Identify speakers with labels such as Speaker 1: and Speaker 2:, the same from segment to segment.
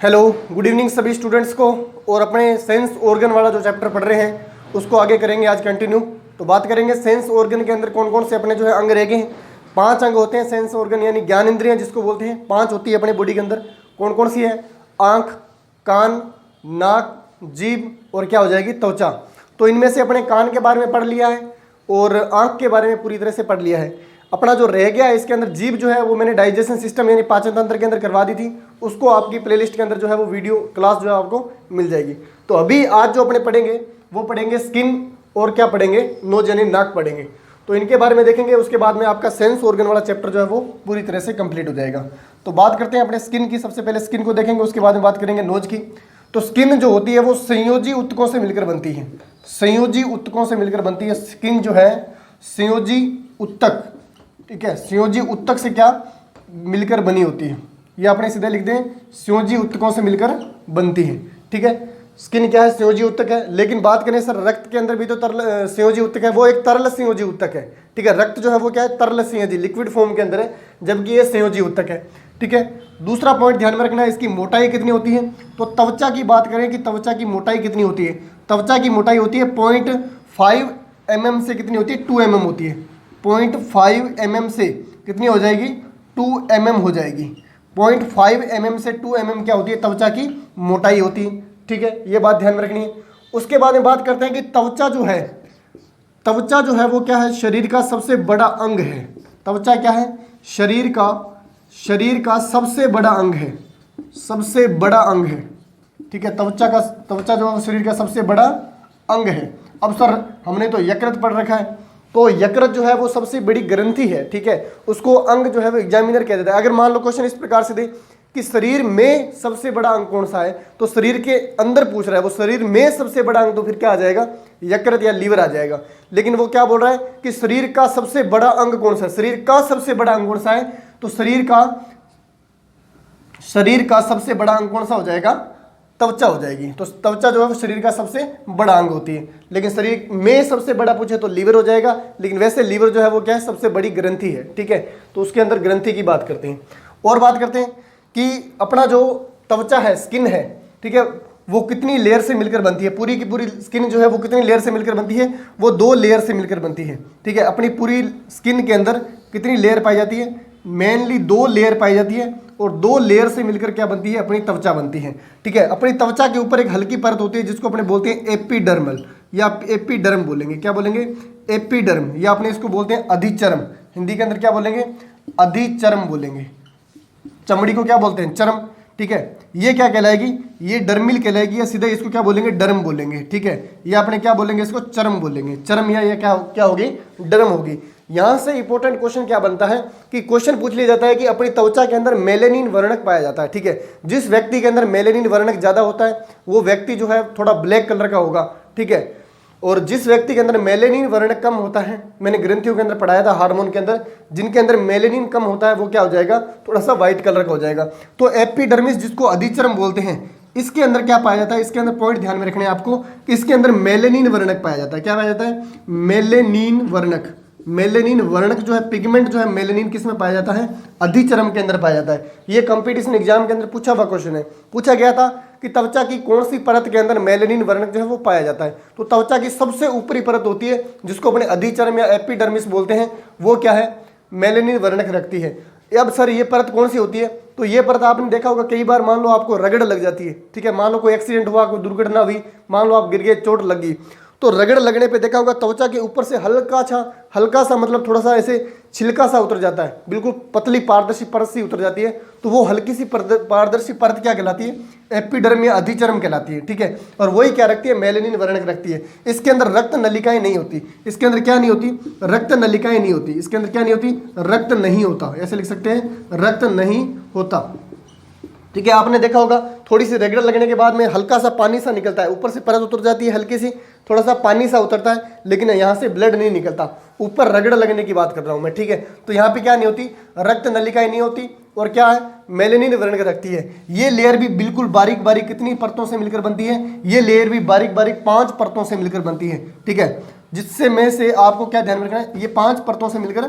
Speaker 1: Hello, good evening सभी students को। और अपने सेंस ऑर्गन वाला जो चैप्टर पढ़ रहे हैं उसको आगे करेंगे आज कंटिन्यू। तो बात करेंगे सेंस ऑर्गन के अंदर कौन कौन से अपने जो है अंग रह गए हैं। 5 अंग होते हैं सेंस ऑर्गन यानी ज्ञान इंद्रियां जिसको बोलते हैं। 5 होती है अपने बॉडी के अंदर। कौन कौन सी है? आँख, कान, नाक, जीभ और क्या हो जाएगी? त्वचा। तो इनमें से अपने कान के बारे में पढ़ लिया है और आँख के बारे में पूरी तरह से पढ़ लिया है। अपना जो रह गया है इसके अंदर जीभ जो है वो मैंने डाइजेशन सिस्टम यानी पाचन तंत्र के अंदर करवा दी थी। उसको आपकी प्लेलिस्ट के अंदर जो है वो वीडियो क्लास जो है आपको मिल जाएगी। तो अभी आज जो अपने पढ़ेंगे वो पढ़ेंगे स्किन और क्या पढ़ेंगे? नोज यानी नाक पढ़ेंगे। तो इनके बारे में देखेंगे। उसके बाद में आपका सेंस ऑर्गन वाला चैप्टर जो है वो पूरी तरह से कंप्लीट हो जाएगा। तो बात करते हैं अपने स्किन की। सबसे पहले स्किन को देखेंगे, उसके बाद में बात करेंगे नोज की। तो स्किन जो होती है वो संयोजी ऊतकों से मिलकर बनती है। संयोजी ऊतकों से मिलकर बनती है स्किन जो है, संयोजी ऊतक। ठीक है, संयोजी ऊतक से क्या मिलकर बनी होती है? ये आपने सीधे लिख दें, संयोजी ऊतकों से मिलकर बनती है। ठीक है, स्किन क्या है? संयोजी ऊतक है। लेकिन बात करें सर रक्त के अंदर भी तो तरल संयोजी ऊतक है, वो एक तरल संयोजी ऊतक है। ठीक है, रक्त जो है वो क्या है? तरल संयोजी लिक्विड फॉर्म के अंदर है, जबकि ये संयोजी ऊतक है। ठीक है, दूसरा पॉइंट ध्यान में रखना है, इसकी मोटाई कितनी होती है। तो त्वचा की बात करें कि त्वचा की मोटाई कितनी होती है। त्वचा की मोटाई होती है 0.5 mm से कितनी होती है? 2 mm होती है। 0.5 mm से कितनी हो जाएगी? 2 mm हो जाएगी। 0.5 mm से 2 mm क्या होती है? त्वचा की मोटाई होती है। ठीक है, ये बात ध्यान में रखनी है। उसके बाद में बात करते हैं कि त्वचा जो है, त्वचा जो है वो क्या है? शरीर का सबसे बड़ा अंग है। त्वचा क्या है? शरीर का सबसे बड़ा अंग है। सबसे बड़ा अंग है। ठीक है, त्वचा जो है शरीर का सबसे बड़ा अंग है। अब सर हमने तो यकृत पढ़ रखा है, तो यकृत जो है वो सबसे बड़ी ग्रंथि है। ठीक है, उसको अंग जो है वो एग्जामिनर कह देता है। अगर मान लो क्वेश्चन इस प्रकार से दे कि शरीर में सबसे बड़ा अंग कौन सा है, तो शरीर के अंदर पूछ रहा है, वो शरीर में सबसे बड़ा अंग, तो फिर क्या आ जाएगा? यकृत या लीवर आ जाएगा। लेकिन वो क्या बोल रहा है कि शरीर का सबसे बड़ा अंग कौन सा है? शरीर का सबसे बड़ा अंग कौन सा है? तो शरीर का सबसे बड़ा अंग कौन सा हो जाएगा? त्वचा हो जाएगी। तो त्वचा जो है वो शरीर का सबसे बड़ा अंग होती है। लेकिन शरीर में सबसे बड़ा पूछे तो लीवर हो जाएगा। लेकिन वैसे लीवर जो है वो क्या है? सबसे बड़ी ग्रंथि है। ठीक है, तो उसके अंदर ग्रंथि की बात करते हैं। और बात करते हैं कि अपना जो त्वचा है, स्किन है, ठीक है, वो कितनी लेयर से मिलकर बनती है। पूरी की पूरी स्किन जो है वो कितनी लेयर से मिलकर बनती है? वो 2 लेयर से मिलकर बनती है। ठीक है, अपनी पूरी स्किन के अंदर कितनी लेयर पाई जाती है? मेनली 2 लेयर पाई जाती है। और 2 लेयर से मिलकर क्या बनती है? अपनी त्वचा बनती है। ठीक है, अपनी त्वचा के ऊपर एक हल्की परत होती है जिसको अपने बोलते हैं एपिडर्मल, या एपिडर्म बोलेंगे। क्या बोलेंगे? एपिडर्म, या अपने इसको बोलते हैं अधिचर्म। हिंदी के अंदर क्या बोलेंगे? अधिचर्म बोलेंगे। चमड़ी को क्या बोलते हैं? चर्म। ठीक है, ये क्या कहलाएगी? ये डर्मिल कहलाएगी, या सीधे इसको क्या बोलेंगे? डर्म बोलेंगे। ठीक है, ये अपने क्या बोलेंगे? इसको चर्म बोलेंगे। चर्म या ये क्या होगी? डर्म होगी। यहां से इंपॉर्टेंट क्वेश्चन क्या बनता है कि क्वेश्चन पूछ लिया जाता है कि अपनी त्वचा के अंदर मेलेनिन वर्णक पाया जाता है। ठीक है, जिस व्यक्ति के अंदर मेलेनिन वर्णक ज्यादा होता है वो व्यक्ति जो है थोड़ा ब्लैक कलर का होगा। ठीक है, और जिस व्यक्ति के अंदर मेलेनिन वर्णक कम होता है, मैंने ग्रंथियों के अंदर पढ़ाया था हार्मोन के अंदर, जिनके अंदर मेलेनिन कम होता है वो क्या हो जाएगा? थोड़ा सा व्हाइट कलर का हो जाएगा। तो एपिडर्मिस जिसको अधिचर्म बोलते हैं, इसके अंदर क्या पाया जाता है? इसके अंदर पॉइंट ध्यान में रखने हैं आपको कि इसके अंदर मेलेनिन वर्णक पाया जाता है। क्या पाया जाता है? मेलेनिन वर्णक। मेलेनिन वर्णक जो है, पिगमेंट जो है, मेलेनिन किस में पाया जाता है? अधिचर्म के अंदर पाया जाता है। ये कंपटीशन एग्जाम के अंदर पूछा हुआ क्वेश्चन है। पूछा गया था कि त्वचा की कौन सी परत के अंदर मेलेनिन वर्णक जो है वो पाया जाता है। तो त्वचा की सबसे ऊपरी परत होती है जिसको अपने अधिचर्म या एपिडर्मिस बोलते हैं, वो क्या है? मेलेनिन वर्णक रखती है। अब सर ये परत कौन सी होती है? तो ये परत आपने देखा होगा कई बार, मान लो आपको रगड़ लग जाती है। ठीक है, मान लो कोई एक्सीडेंट हुआ, कोई दुर्घटना हुई, मान लो आप गिर गए, चोट लगी, तो रगड़ लगने पे देखा होगा त्वचा के ऊपर से हल्का सा मतलब थोड़ा सा ऐसे छिलका सा उतर जाता है, बिल्कुल पतली पारदर्शी परत सी उतर जाती है। तो वो हल्की सी पारदर्शी परत क्या कहलाती है? एपिडर्म या अधिचर्म कहलाती है। ठीक है, और वही क्या रखती है? मेलेनिन वर्णक रखती है। इसके अंदर रक्त नलिकाएं नहीं होती। इसके अंदर क्या नहीं होती? रक्त नलिकाएं नहीं होती। इसके अंदर क्या नहीं होती? रक्त नहीं होता। ऐसे लिख सकते हैं, रक्त नहीं होता। ठीक है, आपने देखा होगा थोड़ी सी रगड़ लगने के बाद में हल्का सा पानी सा निकलता है, ऊपर से परत उतर जाती है हल्की सी, थोड़ा सा पानी सा उतरता है, लेकिन यहाँ से ब्लड नहीं निकलता। ऊपर रगड़ लगने की बात कर रहा हूँ मैं। ठीक है, तो यहाँ पे क्या नहीं होती? रक्त नलिकाएं नहीं होती। और क्या है? मेलेनिन वर्णक रखती है। ये लेयर भी बिल्कुल बारीक बारीक कितनी परतों से मिलकर बनती है? ये लेयर भी बारीक बारीक 5 परतों से मिलकर बनती है। ठीक है, जिससे में से आपको क्या ध्यान रखना है? ये 5 परतों से मिलकर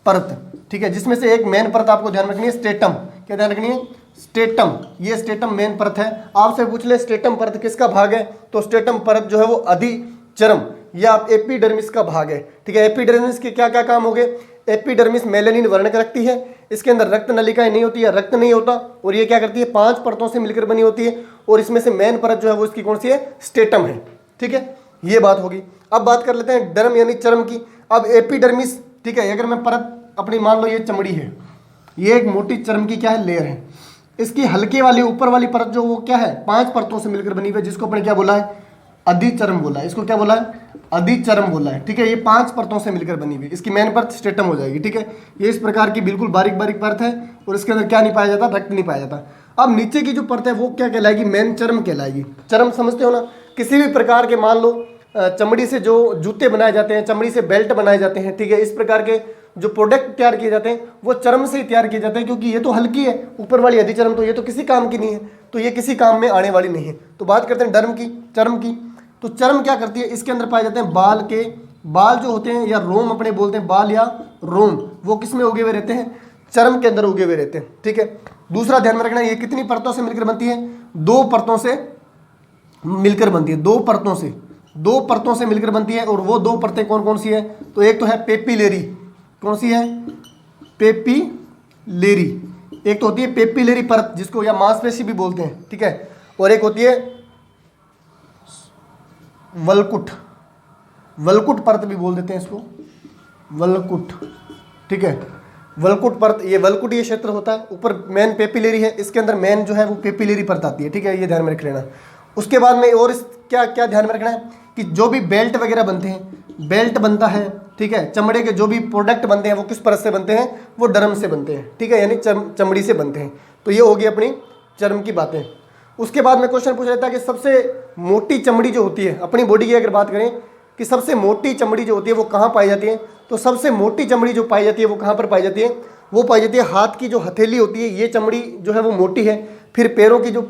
Speaker 1: परत। ठीक है, जिसमें से एक मेन परत आपको ध्यान रखनी है स्टेटम। क्या ध्यान रखनी है? स्टेटम, ये स्टेटम मेन परत है। आपसे पूछ ले स्टेटम परत किसका भाग है, तो स्टेटम परत जो है वो अधिचर्म या एपिडर्मिस का भाग है। ठीक है, एपिडर्मिस के क्या क्या काम हो गए, एपिडर्मिस मेलेनिन वर्णक रखती है, इसके अंदर रक्त नलिकाएं नहीं होती है, रक्त नहीं होता, और ये क्या करती है 5 परतों से मिलकर बनी होती है, और इसमें से मेन परत जो है वो इसकी कौन सी है, स्टेटम है। ठीक है, ये बात होगी। अब बात कर लेते हैं डर्म यानी चर्म की। अब एपिडर्मिस, ठीक है, अगर मैं परत अपनी मान लो ये चमड़ी है, ये एक मोटी चर्म की क्या है, लेयर है। इसकी हल्के वाली ऊपर वाली परत जो वो क्या है 5 परतों से मिलकर बनी हुई है, जिसको अपने क्या बोला है, अधिचर्म बोला है। इसको क्या बोला है, अधिचर्म बोला है। ठीक है, ये 5 परतों से मिलकर बनी हुई, इसकी मेन परत स्टेटम हो जाएगी। ठीक है, ये इस प्रकार की बिल्कुल बारीक बारीक परत है, और इसके अंदर क्या नहीं पाया जाता, रक्त नहीं पाया जाता। अब नीचे की जो परत है वो क्या कहलाएगी, मेन चर्म कहलाएगी। चर्म समझते हो ना, किसी भी प्रकार के मान लो चमड़ी से जो जूते बनाए जाते हैं, चमड़ी से बेल्ट बनाए जाते हैं, ठीक है, इस प्रकार के जो प्रोडक्ट तैयार किए जाते हैं वो चर्म से ही तैयार किए जाते हैं, क्योंकि ये तो हल्की है ऊपर वाली अधिचर्म, तो ये तो किसी काम की नहीं है, तो ये किसी काम में आने वाली नहीं है। तो बात करते हैं डर्म की, चर्म की। तो चर्म क्या करती है, इसके अंदर पाए जाते हैं बाल के, बाल जो होते हैं या रोम अपने बोलते हैं, बाल या रोम, वो किस में उगे हुए रहते हैं, चर्म के अंदर उगे हुए रहते हैं। ठीक है, दूसरा ध्यान में रखना, ये कितनी परतों से मिलकर बनती है, 2 परतों से मिलकर बनती है, 2 परतों से, 2 परतों से मिलकर बनती है। और वो 2 परतें कौन कौन सी है, तो एक तो है पेपिलेरी, कौन सी है, पेपिलेरी, एक तो होती है पेपिलेरी परत जिसको या मांसपेशी भी बोलते हैं। ठीक है, और एक होती है वलकुट, वलकुट परत भी बोल देते हैं इसको, वलकुट। ठीक है, वलकुट परत, ये वलकुट ये क्षेत्र होता है, ऊपर मेन पेपिलेरी है, इसके अंदर मेन जो है वो पेपिलेरी परत आती है। ठीक है, ये ध्यान में रख लेना। उसके बाद में और क्या क्या ध्यान में रखना है कि जो भी बेल्ट वगैरह बनते हैं, बेल्ट बनता है, ठीक है, चमड़े के जो भी प्रोडक्ट बनते हैं वो किस परत से बनते हैं, वो डर्म से बनते हैं। ठीक है, यानी चमड़ी से बनते हैं। तो ये होगी अपनी चर्म की बातें। उसके बाद में क्वेश्चन पूछ लेता है कि सबसे मोटी चमड़ी जो होती है अपनी बॉडी की, अगर बात करें कि सबसे मोटी चमड़ी जो होती है वो कहाँ पाई जाती है, तो सबसे मोटी चमड़ी जो पाई जाती है वो कहाँ पर पाई जाती है, वो पाई जाती है हाथ की जो हथेली होती है, ये चमड़ी जो है वो मोटी है। फिर पैरों की जो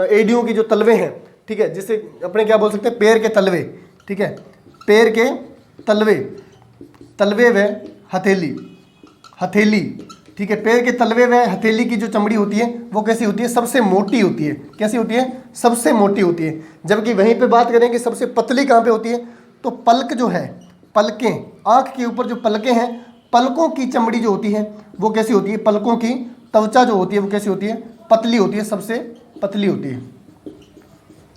Speaker 1: एड़ियों की जो तलवे हैं, ठीक है, जिसे अपने क्या बोल सकते हैं, पैर के तलवे। ठीक है, पैर के तलवे, तलवे व हथेली, हथेली। ठीक है, पैर के तलवे व हथेली की जो चमड़ी होती है वो कैसी होती है, सबसे मोटी होती है। कैसी होती है, सबसे मोटी होती है। जबकि वहीं पे बात करें कि सबसे पतली कहाँ पे होती है, तो पलक जो है, पलकें, आँख के ऊपर जो पलकें हैं, पलकों की चमड़ी जो होती है वो कैसी होती है, पलकों की त्वचा जो होती है वो कैसी होती है, पतली होती है, सबसे पतली होती है।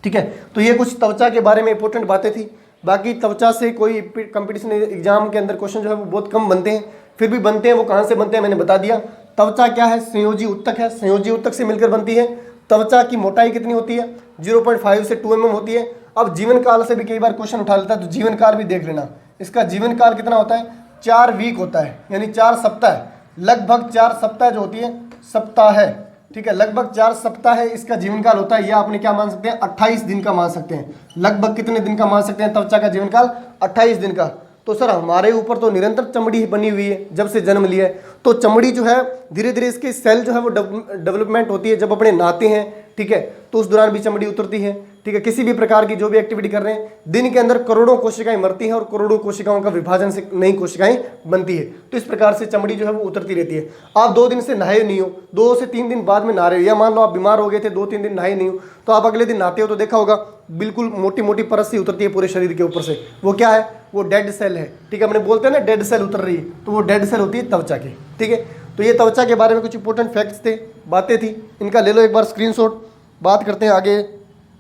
Speaker 1: ठीक है, तो ये कुछ त्वचा के बारे में इंपॉर्टेंट बातें थी। बाकी त्वचा से कोई कंपटीशन एग्जाम के अंदर क्वेश्चन जो है वो बहुत कम बनते हैं, फिर भी बनते हैं। वो कहाँ से बनते हैं मैंने बता दिया। त्वचा क्या है, संयोजी उत्तक है, संयोजी उत्तक से मिलकर बनती है। त्वचा की मोटाई कितनी होती है, 0.5 से 2 mm होती है। अब जीवन काल से भी कई बार क्वेश्चन उठा लेता है, तो जीवन काल भी देख लेना। इसका जीवन काल कितना होता है, 4 वीक होता है, यानी 4 सप्ताह, लगभग 4 सप्ताह जो होती है, सप्ताह है। ठीक है, लगभग 4 सप्ताह है इसका जीवन काल होता है। या आपने क्या मान सकते हैं, 28 दिन का मान सकते हैं। लगभग कितने दिन का मान सकते हैं त्वचा का जीवन काल, 28 दिन का। तो सर हमारे ऊपर तो निरंतर चमड़ी बनी हुई है जब से जन्म लिया है, तो चमड़ी जो है धीरे धीरे इसकी सेल जो है वो डेवलपमेंट होती है। जब अपने नहाते हैं, ठीक है, तो उस दौरान भी चमड़ी उतरती है। ठीक है, किसी भी प्रकार की जो भी एक्टिविटी कर रहे हैं, दिन के अंदर करोड़ों कोशिकाएं मरती हैं और करोड़ों कोशिकाओं का विभाजन से नई कोशिकाएं बनती है। तो इस प्रकार से चमड़ी जो है वो उतरती रहती है। आप 2 दिन से नहाए नहीं हो, 2 से 3 दिन बाद में नहा रहे हो, या मान लो आप बीमार हो गए थे, 2-3 दिन नहाए नहीं हो, तो आप अगले दिन नहाते हो तो देखा होगा बिल्कुल मोटी मोटी परत सी उतरती है पूरे शरीर के ऊपर से। वो क्या है, वो डेड सेल है। ठीक है, अपने बोलते हैं ना डेड सेल उतर रही है, तो वो डेड सेल होती है त्वचा की। ठीक है, तो ये त्वचा के बारे में कुछ इंपॉर्टेंट फैक्ट्स थे, बातें थी, इनका ले लो एक बार स्क्रीनशॉट। बात करते हैं आगे,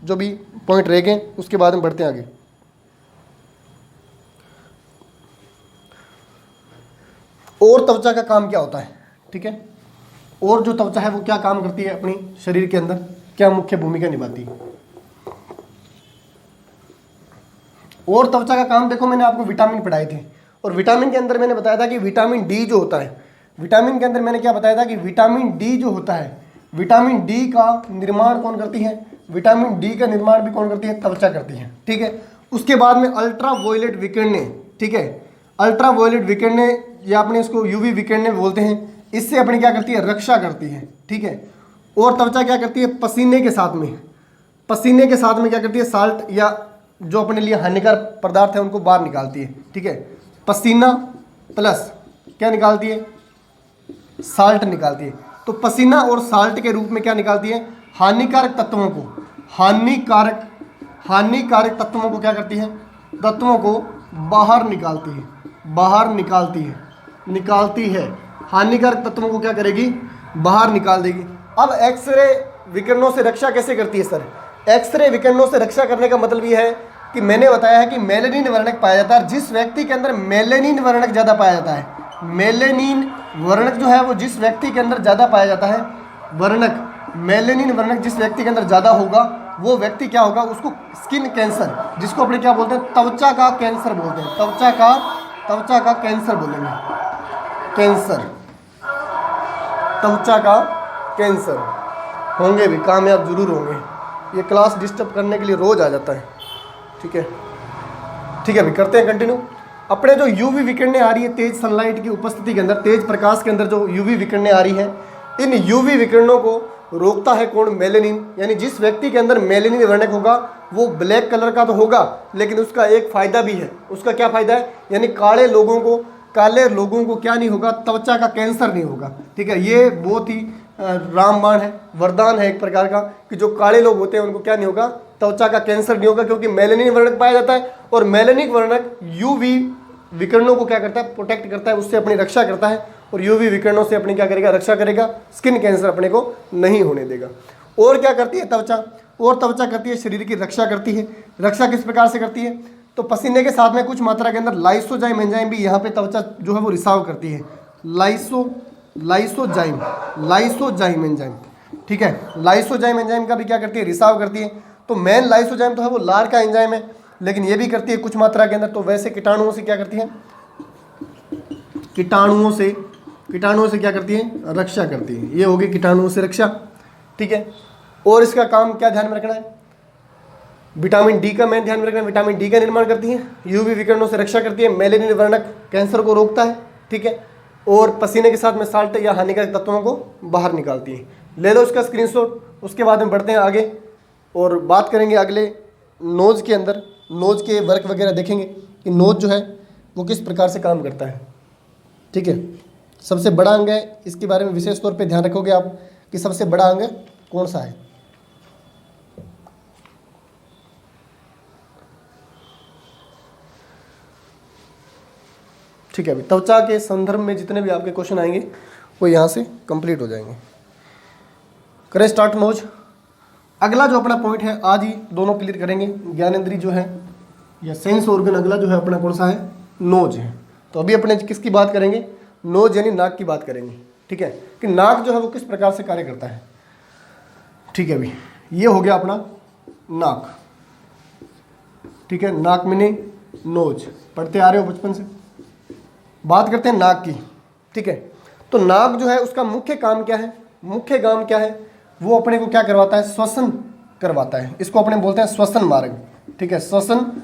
Speaker 1: जो भी पॉइंट रह गए उसके बाद में बढ़ते हैं आगे। और त्वचा का काम क्या होता है, ठीक है, और जो त्वचा है वो क्या काम करती है अपनी शरीर के अंदर, क्या मुख्य भूमिका निभाती है। और त्वचा का काम देखो, मैंने आपको विटामिन पढ़ाए थे, और विटामिन के अंदर मैंने बताया था कि विटामिन डी जो होता है, विटामिन के अंदर मैंने क्या बताया था कि विटामिन डी जो होता है, विटामिन डी का निर्माण कौन करती है, विटामिन डी का निर्माण भी कौन करती है, त्वचा करती है। ठीक है, उसके बाद में अल्ट्रा वायलेट विकिरणें, ठीक है, अल्ट्रा वायलेट विकिरणें या अपने इसको यूवी विकिरणें बोलते हैं, इससे अपनी क्या करती है, रक्षा करती है। ठीक है, और त्वचा क्या करती है, पसीने के साथ में, पसीने के साथ में क्या करती है, साल्ट या जो अपने लिए हानिकारक पदार्थ है उनको बाहर निकालती है। ठीक है, पसीना प्लस क्या निकालती है, साल्ट निकालती है। तो पसीना और साल्ट के रूप में क्या निकालती है, हानिकारक तत्वों को, हानिकारक तत्वों को क्या करती है, तत्वों को बाहर निकालती है, निकालती है। हानिकारक तत्वों को क्या करेगी, बाहर निकाल देगी। अब एक्सरे विकिरणों से रक्षा कैसे करती है सर? एक्सरे विकिरणों से रक्षा करने का मतलब यह है कि मैंने बताया है कि मेलेनिन वर्णक पाया जाता है। जिस व्यक्ति के अंदर मेलेनिन वर्णक ज़्यादा पाया जाता है, मेलेनिन वर्णक जो है वो जिस व्यक्ति के अंदर ज़्यादा पाया जाता है, वर्णक मेलेनिन वर्णक जिस व्यक्ति के अंदर ज़्यादा होगा, वो व्यक्ति क्या होगा, उसको स्किन कैंसर, जिसको अपने क्या बोलते हैं, त्वचा का कैंसर बोलते हैं, त्वचा का कैंसर बोलेंगे, कैंसर, त्वचा का कैंसर। होंगे भी, कामयाब जरूर होंगे। ये क्लास डिस्टर्ब करने के लिए रोज आ जाता है। ठीक है, ठीक है, अभी करते हैं कंटिन्यू। अपने जो यूवी विकिरणें आ रही है तेज सनलाइट की उपस्थिति के अंदर, तेज प्रकाश के अंदर जो यूवी विकिरणें आ रही है, इन यूवी विकिरणों को रोकता है कौन, मेलेनिन। यानी जिस व्यक्ति के अंदर मेलेनिन वर्णक होगा वो ब्लैक कलर का तो होगा, लेकिन उसका एक फायदा भी है। उसका क्या फायदा है, यानी काले लोगों को क्या नहीं होगा, त्वचा का कैंसर नहीं होगा। ठीक है, ये बहुत ही रामबाण है, वरदान है एक प्रकार का, कि जो काले लोग होते हैं उनको क्या नहीं होगा, त्वचा का कैंसर नहीं होगा, क्योंकि मेलेनिन वर्णक पाया जाता है। और मेलेनिक वर्णक यूवी विकिरणों को क्या करता है, प्रोटेक्ट करता है, उससे अपनी रक्षा करता है। और यूवी विकिरणों से अपनी क्या करेगा, रक्षा करेगा, स्किन कैंसर अपने को नहीं होने देगा। और क्या करती है त्वचा, और त्वचा करती है शरीर की रक्षा करती है। रक्षा किस प्रकार से करती है, तो पसीने के साथ में कुछ मात्रा के अंदर लाइसोजाइम एंजाइम भी यहाँ पे त्वचा जो है वो रिसाव करती है। लाइसोजाइम एंजाइम, ठीक है, लाइसोजाइम एंजाइम का भी क्या करती है, रिसाव करती है। तो मेन लाइसोजाइम तो है वो लार का एंजाइम है, लेकिन ये भी करती है कुछ मात्रा के अंदर। तो वैसे कीटाणुओं से क्या करती है, कीटाणुओं से क्या करती है, रक्षा करती है। ये होगी कीटाणुओं से रक्षा। ठीक है, और इसका काम क्या ध्यान में रखना है, विटामिन डी का मेन ध्यान में रखना है। विटामिन डी का निर्माण करती है, यूवी विकिरणों से रक्षा करती है, मेलेनिन वर्णक कैंसर को रोकता है। ठीक है, और पसीने के साथ में साल्ट या हानिकारक तत्वों को बाहर निकालती है। ले लो इसका स्क्रीनशॉट। उसके बाद में बढ़ते हैं आगे और बात करेंगे अगले नोज के अंदर, नोज के वर्क वगैरह देखेंगे कि नोज जो है वो किस प्रकार से काम करता है। ठीक है, सबसे बड़ा अंग है, इसके बारे में विशेष तौर पे ध्यान रखोगे आप कि सबसे बड़ा अंग कौन सा है। ठीक है, अभी त्वचा के संदर्भ में जितने भी आपके क्वेश्चन आएंगे वो यहाँ से कंप्लीट हो जाएंगे। करें स्टार्ट नोज। अगला जो अपना पॉइंट है आज ही दोनों क्लियर करेंगे। ज्ञानेंद्री जो है या सेंस ऑर्गन अगला जो है अपना कौन सा है, नोज है। तो अभी अपने किसकी बात करेंगे, नोज यानी नाक की बात करेंगे। ठीक है, कि नाक जो है वो किस प्रकार से कार्य करता है। ठीक है, अभी ये हो गया अपना नाक। ठीक है, नाक मिनी नोज पढ़ते आ रहे हो बचपन से। बात करते हैं नाक की। ठीक है, तो नाक जो है उसका मुख्य काम क्या है, मुख्य काम क्या है, वो अपने को क्या करवाता है, श्वसन करवाता है। इसको अपने बोलते हैं श्वसन मार्ग। ठीक है, श्वसन,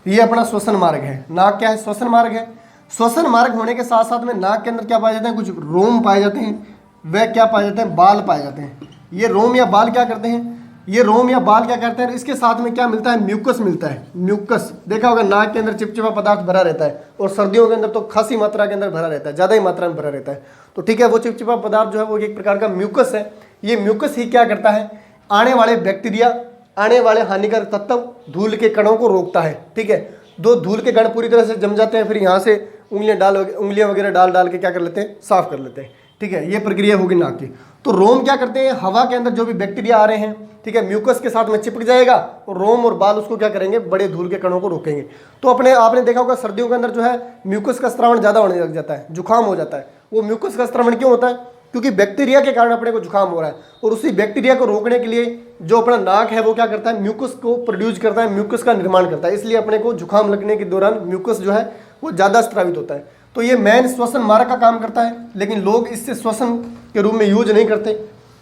Speaker 1: ये अपना श्वसन मार्ग है। नाक क्या है, श्वसन मार्ग है। श्वसन मार्ग होने के साथ साथ में नाक के अंदर क्या पाए जाते हैं, कुछ रोम पाए जाते हैं, वह क्या पाए जाते हैं, बाल पाए जाते हैं। ये रोम या बाल क्या करते हैं, ये रोम या बाल क्या करते हैं, इसके साथ में क्या मिलता है, म्यूकस मिलता है। म्यूकस देखा होगा, नाक के अंदर चिपचिपा पदार्थ भरा रहता है, और सर्दियों के अंदर तो खासी मात्रा के अंदर भरा रहता है, ज़्यादा ही मात्रा में भरा रहता है। तो ठीक है, वो चिपचिपा पदार्थ जो है वो एक प्रकार का म्यूकस है। ये म्यूकस ही क्या करता है, आने वाले बैक्टीरिया, आने वाले हानिकारक तत्व, धूल के कणों को रोकता है। ठीक है, दो धूल के कण पूरी तरह से जम जाते हैं, फिर यहाँ से उंगलियां वगैरह डाल के क्या कर लेते हैं, साफ कर लेते हैं। ठीक है, ये प्रक्रिया होगी नाक की। तो रोम क्या करते हैं, हवा के अंदर जो भी बैक्टीरिया आ रहे हैं, ठीक है, म्यूकस के साथ में चिपक जाएगा, और रोम और बाल उसको क्या करेंगे, बड़े धूल के कणों को रोकेंगे। तो अपने आपने देखा होगा सर्दियों के अंदर जो है म्यूकस का स्रावण ज़्यादा होने लग जाता है, जुकाम हो जाता है। वो म्यूकस का स्रावण क्यों होता है, क्योंकि बैक्टीरिया के कारण अपने को जुकाम हो रहा है, और उसी बैक्टीरिया को रोकने के लिए जो अपना नाक है वो क्या करता है, म्यूकस को प्रोड्यूस करता है, म्यूकस का निर्माण करता है। इसलिए अपने को जुकाम लगने के दौरान म्यूकस जो है वो ज़्यादा स्रावित होता है। तो ये मेन श्वसन मार्ग का काम करता है, लेकिन लोग इससे श्वसन के रूप में यूज नहीं करते,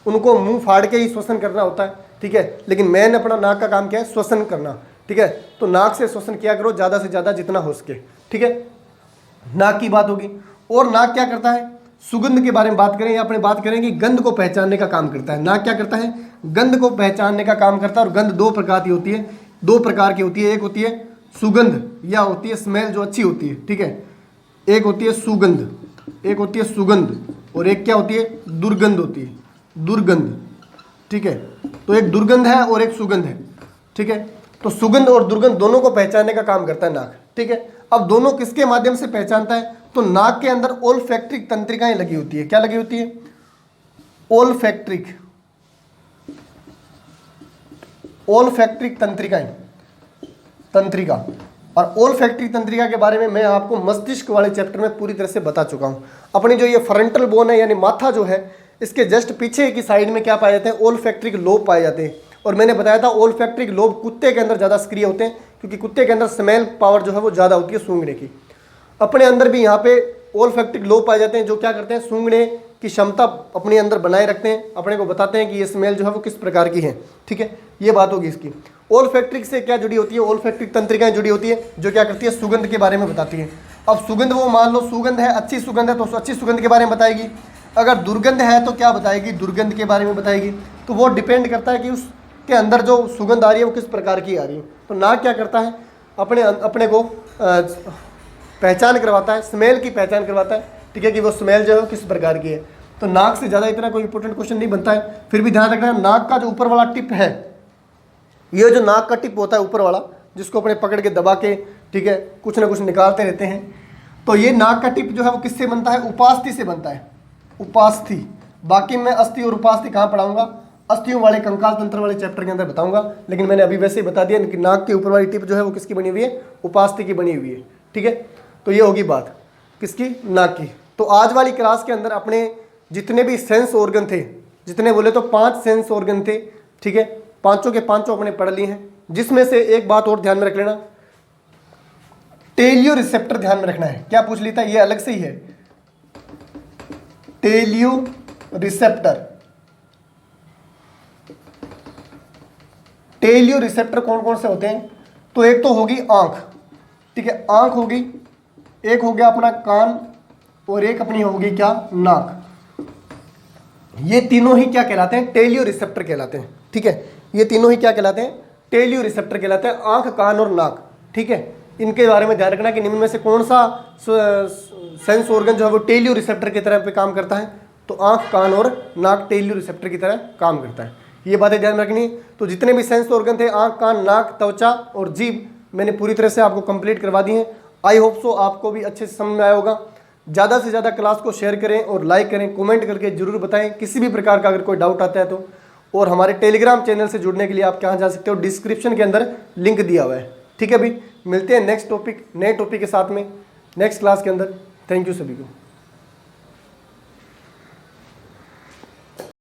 Speaker 1: उनको मुंह फाड़ के ही श्वसन करना होता है। ठीक है, लेकिन मेन अपना नाक का काम क्या है, श्वसन करना। ठीक है, तो नाक से श्वसन किया करो ज़्यादा से ज़्यादा जितना हो सके। ठीक है, नाक की बात होगी। और नाक क्या करता है, सुगंध के बारे में बात करें, या अपने बात करेंगे गंध को पहचानने का काम करता है। नाक क्या करता है, गंध को पहचानने का काम करता है। और गंध दो प्रकार की होती है, एक होती है सुगंध, या होती है स्मेल जो अच्छी होती है। ठीक है, एक होती है सुगंध, एक होती है सुगंध और एक क्या होती है, दुर्गंध होती है, दुर्गंध। ठीक है, तो एक दुर्गंध है और एक सुगंध है। ठीक है, तो सुगंध और दुर्गंध दोनों को पहचानने का काम करता है नाक। ठीक है, अब दोनों किसके माध्यम से पहचानता है, तो नाक के अंदर ओल्फैक्टिक तंत्रिकाएं लगी होती है। क्या लगी होती है, ओल्फैक्टिक, ओल्फैक्टिक तंत्रिकाएं, तंत्रिका। और ओल्फैक्टिक तंत्रिका के बारे में मैं आपको मस्तिष्क वाले चैप्टर में पूरी तरह से बता चुका हूं। अपनी जो ये फ्रंटल बोन है यानी माथा जो है, इसके जस्ट पीछे की साइड में क्या पाए जाते हैं, ओल्फैक्टिक लोब पाए जाते हैं। और मैंने बताया था ओल्फैक्टिक लोब कुत्ते के अंदर ज़्यादा सक्रिय होते हैं, क्योंकि कुत्ते के अंदर स्मेल पावर जो है वो ज़्यादा होती है सूंघने की। अपने अंदर भी यहाँ पे ओल्फैक्टिक लोब पाए जाते हैं, जो क्या करते हैं, सूंघने की क्षमता अपने अंदर बनाए रखते हैं, अपने को बताते हैं कि ये स्मेल जो है वो किस प्रकार की है। ठीक है, ये बात होगी इसकी। ओल्फैक्टिक से क्या जुड़ी होती है, ओल्फैक्टिक तंत्रिकाएं जुड़ी होती है, जो क्या करती है, सुगंध के बारे में बताती है। अब सुगंध, वो मान लो सुगंध है, अच्छी सुगंध है तो अच्छी सुगंध के बारे में बताएगी। अगर दुर्गंध है तो क्या बताएगी, दुर्गंध के बारे में बताएगी। तो वो डिपेंड करता है कि उसके अंदर जो सुगंध आ रही है वो किस प्रकार की आ रही है। तो नाक क्या करता है, अपने को पहचान करवाता है, स्मेल की पहचान करवाता है। ठीक है, कि वो स्मेल जो है किस प्रकार की है। तो नाक से ज़्यादा इतना कोई इंपॉर्टेंट क्वेश्चन नहीं बनता है। फिर भी ध्यान रखना है, नाक का जो ऊपर वाला टिप है, ये जो नाक का टिप होता है ऊपर वाला, जिसको अपने पकड़ के दबा के, ठीक है, कुछ ना कुछ निकालते रहते हैं, तो ये नाक का टिप जो है वो किससे बनता है, उपास्थि से बनता है, उपास्थि। बाकी मैं अस्थि और उपास्थि कहाँ पढ़ाऊंगा, अस्थियों वाले कंकाल तंत्र वाले चैप्टर के अंदर बताऊंगा। लेकिन मैंने अभी वैसे ही बता दिया कि नाक के ऊपर वाली टिप जो है वो किसकी बनी हुई है, उपास्थि की बनी हुई है। ठीक है, तो ये होगी बात किसकी, नाक की। तो आज वाली क्लास के अंदर अपने जितने भी सेंस ऑर्गन थे, जितने बोले तो 5 सेंस ऑर्गन थे। ठीक है, पांचों के पांचों अपने पढ़ लिए हैं, जिसमें से एक बात और ध्यान में रख लेना, टेलियो रिसेप्टर ध्यान में रखना है। क्या पूछ लेता है, ये अलग से ही है, टेलियो रिसेप्टर। टेलियो रिसेप्टर कौन कौन से होते हैं, तो एक तो होगी आंख, ठीक है, आंख होगी, एक हो गया अपना कान, और एक अपनी होगी क्या, नाक। ये तीनों ही क्या कहलाते हैं, टेलियो रिसेप्टर कहलाते हैं। ठीक है, ये तीनों ही क्या कहलाते हैं, टेलियो रिसेप्टर कहलाते हैं, आंख, कान और नाक। ठीक है, इनके बारे में ध्यान रखना कि निम्न में से कौन सा सेंस ऑर्गन जो है वो टेलियो रिसेप्टर की तरह पे काम करता है। तो आंख, कान और नाक टेलियो रिसेप्टर की तरह काम करता है। ये बातें ध्यान रखनी। तो जितने भी सेंस ऑर्गन थे, आंख, कान, नाक, त्वचा और जीभ, मैंने पूरी तरह से आपको कंप्लीट करवा दी हैं। आई होप सो आपको भी अच्छे से समझ में आया होगा। ज़्यादा से ज़्यादा क्लास को शेयर करें और लाइक करें, कमेंट करके जरूर बताएं किसी भी प्रकार का अगर कोई डाउट आता है तो। और हमारे टेलीग्राम चैनल से जुड़ने के लिए आप कहाँ जा सकते हो, डिस्क्रिप्शन के अंदर लिंक दिया हुआ है। ठीक है भाई, मिलते हैं नेक्स्ट टॉपिक, नए टॉपिक के साथ में नेक्स्ट क्लास के अंदर। थैंक यू सभी को।